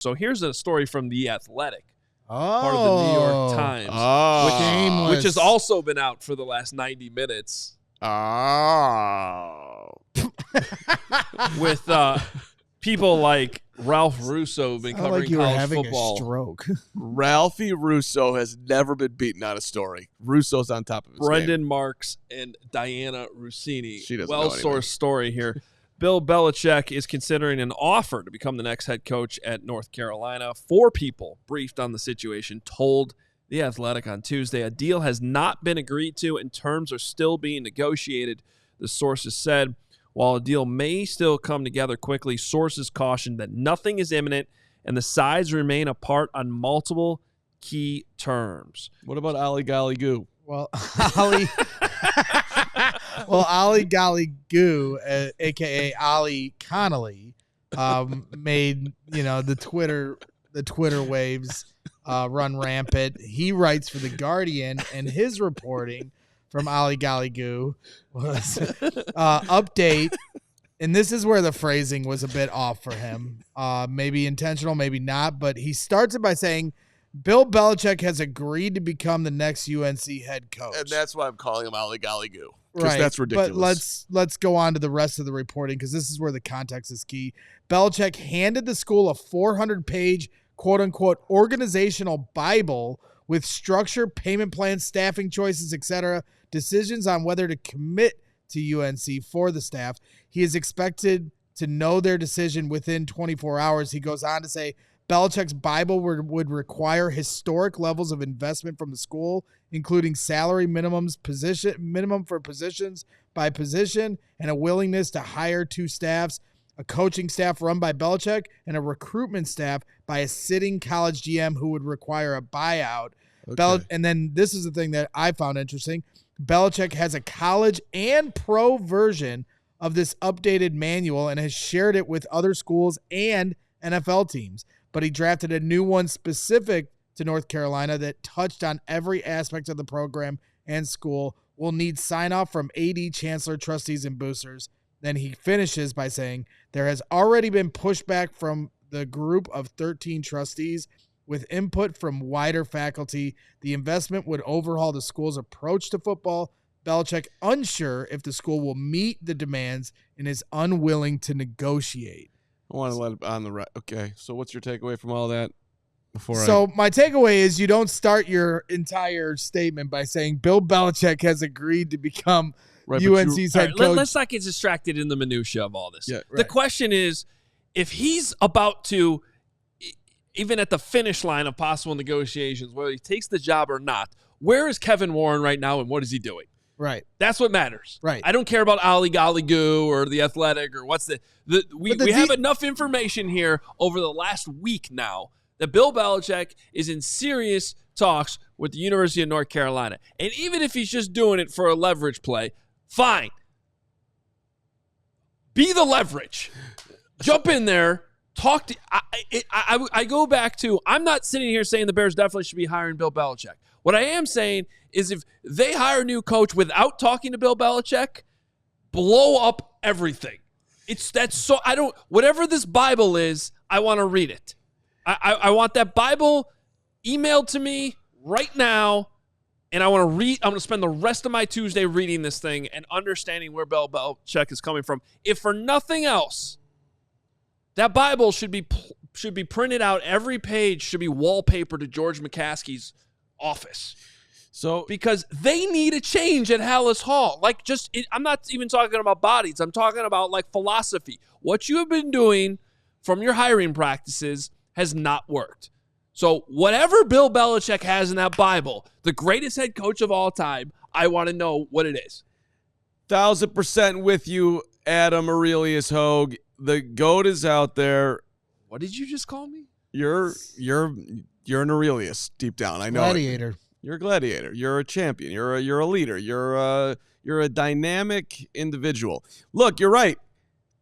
So here's a story from The Athletic, part of the New York Times, which has also been out for the last 90 minutes. With people like Ralph Russo been covering college football. A stroke. Ralphie Russo has never been beaten on a story. Russo's on top of his Brendan game. Marks and Diana Rossini. She doesn't Well-sourced story here. Bill Belichick is considering an offer to become the next head coach at North Carolina. 4 people briefed on the situation told The Athletic on Tuesday a deal has not been agreed to and terms are still being negotiated, the sources said. While a deal may still come together quickly, sources cautioned that nothing is imminent and the sides remain apart on multiple key terms. What about Ollie Golly Goo? Well, Ollie Golly Goo, a.k.a. Ollie Connolly, made, the Twitter waves run rampant. He writes for The Guardian, and his reporting from Ollie Golly Goo was update, and this is where the phrasing was a bit off for him. Maybe intentional, maybe not, but he starts it by saying, Bill Belichick has agreed to become the next UNC head coach. And that's why I'm calling him Ollie Golly Goo. Because that's ridiculous. But let's go on to the rest of the reporting because this is where the context is key. Belichick handed the school a 400-page, quote-unquote, organizational Bible with structure, payment plans, staffing choices, etc., decisions on whether to commit to UNC for the staff. He is expected to know their decision within 24 hours. He goes on to say, Belichick's Bible would require historic levels of investment from the school, including salary minimum for positions by position, and a willingness to hire 2 staffs, a coaching staff run by Belichick and a recruitment staff by a sitting college GM who would require a buyout. Okay. And then this is the thing that I found interesting. Belichick has a college and pro version of this updated manual and has shared it with other schools and NFL teams. But he drafted a new one specific to North Carolina that touched on every aspect of the program and school. Will need sign-off from AD, chancellor, trustees, and boosters. Then he finishes by saying, there has already been pushback from the group of 13 trustees with input from wider faculty. The investment would overhaul the school's approach to football. Belichick unsure if the school will meet the demands and is unwilling to negotiate. I want to let it on the right. Okay, so what's your takeaway from all that? My takeaway is you don't start your entire statement by saying Bill Belichick has agreed to become UNC's head coach. Let's not get distracted in the minutia of all this. Yeah, right. The question is, if he's about to, even at the finish line of possible negotiations, whether he takes the job or not, where is Kevin Warren right now and what is he doing? Right. That's what matters. Right. I don't care about Ollie Golly Goo or The Athletic or what's we have enough information here over the last week now that Bill Belichick is in serious talks with the University of North Carolina. And even if he's just doing it for a leverage play, fine. Be the leverage. Jump in there. Talk to I go back to, I'm not sitting here saying the Bears definitely should be hiring Bill Belichick. What I am saying is if they hire a new coach without talking to Bill Belichick, blow up everything. Whatever this Bible is, I want to read it. I want that Bible emailed to me right now, and I'm going to spend the rest of my Tuesday reading this thing and understanding where Bill Belichick is coming from. If for nothing else, that Bible should be printed out. Every page should be wallpapered to George McCaskey's office. So because they need a change at Hallis Hall. I'm not even talking about bodies. I'm talking about philosophy. What you have been doing from your hiring practices has not worked. So whatever Bill Belichick has in that Bible, the greatest head coach of all time, I want to know what it is. 1,000% with you, Adam Aurelius Hogue. The GOAT is out there. What did you just call me? You're an Aurelius deep down. I know. Gladiator. You're a gladiator. You're a champion. You're a leader. You're a dynamic individual. Look, you're right.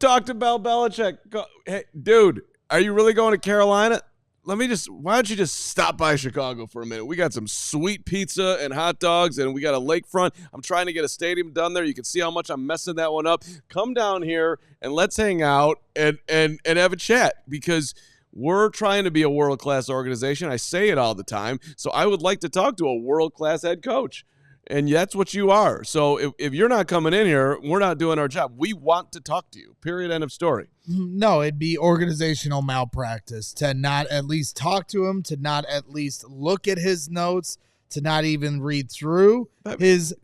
Talk to Bill Belichick. Hey, dude, are you really going to Carolina? Why don't you just stop by Chicago for a minute? We got some sweet pizza and hot dogs, and we got a lakefront. I'm trying to get a stadium done there. You can see how much I'm messing that one up. Come down here, and let's hang out and have a chat, because We're trying to be a world-class organization. I say it all the time. So I would like to talk to a world-class head coach. And that's what you are. So if you're not coming in here, we're not doing our job. We want to talk to you. Period. End of story. No, it'd be organizational malpractice to not at least talk to him, to not at least look at his notes, to not even read through his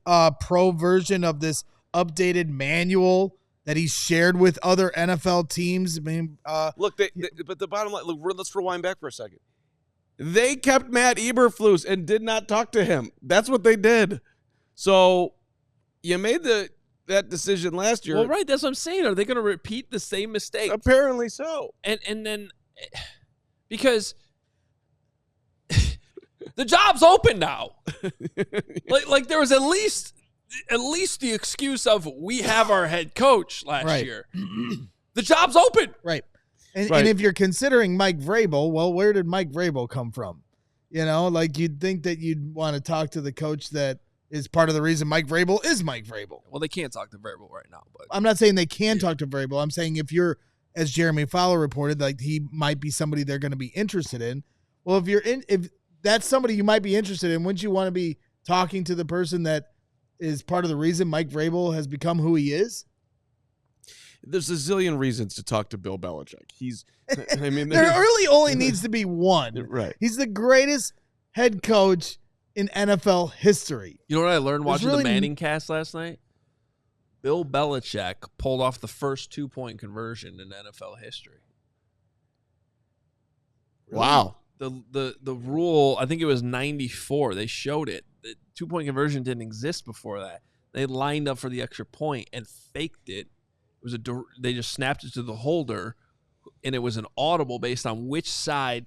pro version of this updated manual that he shared with other NFL teams. I mean, look, but the bottom line, look, let's rewind back for a second. They kept Matt Eberflus and did not talk to him. That's what they did. So you made that decision last year. Well, right. That's what I'm saying. Are they going to repeat the same mistake? Apparently so. And then because the job's open now. like there was at least the excuse of we have our head coach last year. The job's open. Right. And if you're considering Mike Vrabel, well, where did Mike Vrabel come from? You know, like you'd think that you'd want to talk to the coach that is part of the reason Mike Vrabel is Mike Vrabel. Well, they can't talk to Vrabel right now. But I'm not saying they can talk to Vrabel. I'm saying if you're, as Jeremy Fowler reported, like he might be somebody they're going to be interested in. Well, if that's somebody you might be interested in, wouldn't you want to be talking to the person that is part of the reason Mike Vrabel has become who he is? There's a zillion reasons to talk to Bill Belichick. There really only needs to be one. Right. He's the greatest head coach in NFL history. You know what I learned watching the Manning cast last night? Bill Belichick pulled off the first 2-point conversion in NFL history. Wow. The rule, I think it was 94. They showed it. The 2-point conversion didn't exist before that. They lined up for the extra point and faked it. They just snapped it to the holder, and it was an audible based on which side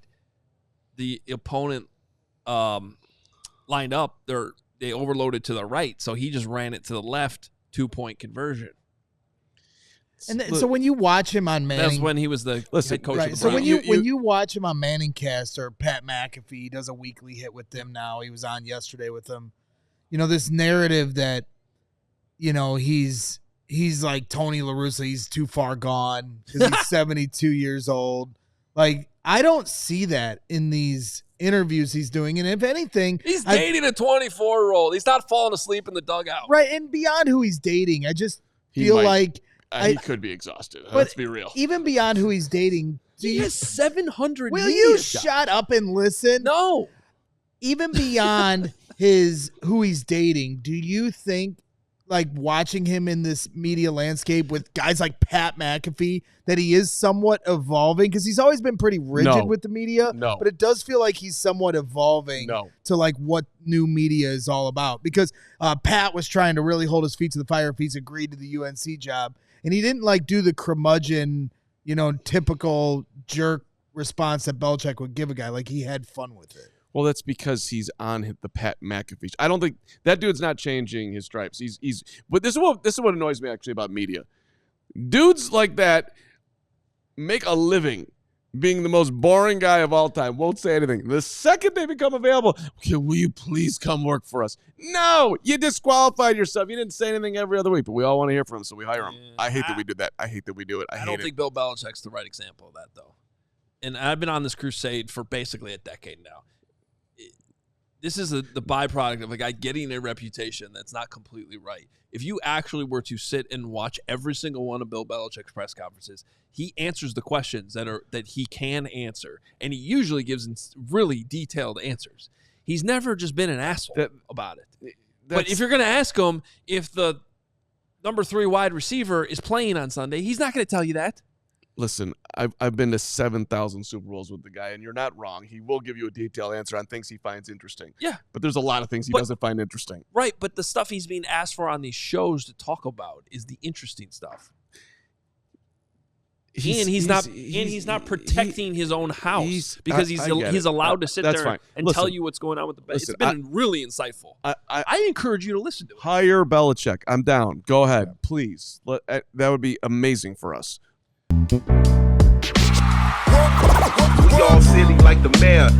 the opponent lined up. They overloaded to the right, so he just ran it to the left. 2-point conversion. And so when you watch him on Manning, that's when he was the head coach. Right. Of the So Browns. when you watch him on Manningcast or Pat McAfee, he does a weekly hit with them now. He was on yesterday with them. You know, this narrative that, you know, he's like Tony La Russa. He's too far gone because he's 72 years old. Like, I don't see that in these interviews he's doing. And if anything, he's dating a 24-year-old. He's not falling asleep in the dugout. Right. And beyond who he's dating, I just feel like he could be exhausted. Let's be real. Even beyond who he's dating, he has 700. Will you shut up and listen? No. Even beyond who he's dating, do you think, like watching him in this media landscape with guys like Pat McAfee, that he is somewhat evolving? Because he's always been pretty rigid with the media. No. But it does feel like he's somewhat evolving to like what new media is all about. Because Pat was trying to really hold his feet to the fire if he's agreed to the UNC job. And he didn't like do the curmudgeon, you know, typical jerk response that Belichick would give a guy. Like he had fun with it. Well, that's because he's on the Pat McAfee. I don't think that dude's not changing his stripes. But this is what annoys me actually about media. Dudes like that make a living being the most boring guy of all time. Won't say anything. The second they become available, okay, will you please come work for us? No, you disqualified yourself. You didn't say anything every other week, but we all want to hear from him, so we hire him. Yeah. I hate that we do that. I hate that we do it. I don't think Bill Belichick's the right example of that, though. And I've been on this crusade for basically a decade now. This is the byproduct of a guy getting a reputation that's not completely right. If you actually were to sit and watch every single one of Bill Belichick's press conferences, he answers the questions that he can answer, and he usually gives really detailed answers. He's never just been an asshole about it. But if you're going to ask him if the number 3 wide receiver is playing on Sunday, he's not going to tell you that. Listen, I've been to 7,000 Super Bowls with the guy, and you're not wrong. He will give you a detailed answer on things he finds interesting. Yeah. But there's a lot of things he doesn't find interesting. Right, but the stuff he's being asked for on these shows to talk about is the interesting stuff. He's not protecting his own house because he's allowed to sit there and tell you what's going on with the bet. It's been really insightful. I encourage you to listen to it. Hire Belichick. I'm down. Go ahead, please. That would be amazing for us. We all silly like the mayor.